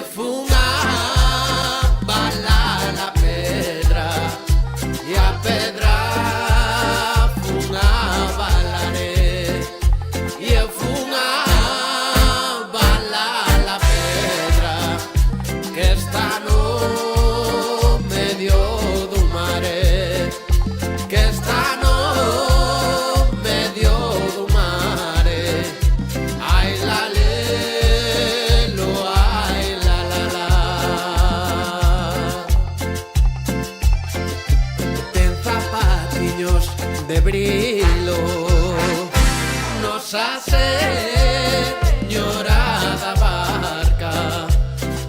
funa bala la pedra e a pedra funa balare e funa bala la pedra que está no medio do mare, que está no medio do mare. Ai la lelo, ai la la la. Ten zapatiños de brilo, nosa señora da barca.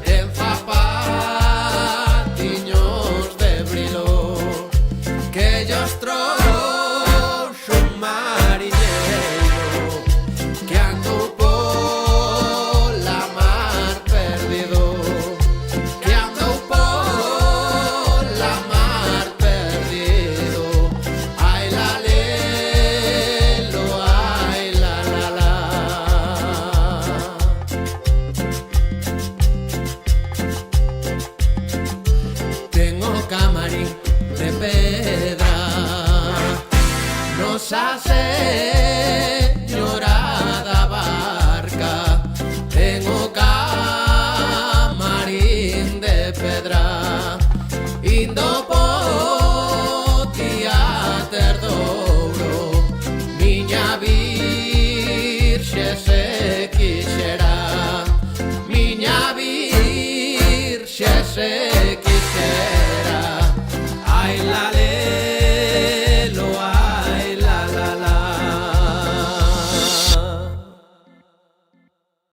Ten zapatiños de brilo que ellos trouxo un mariñeiro que andou pola mar perdido, que andou pola mar perdido. Ai la lelo, ai la la la. Tengo camarín de pedra, nos hace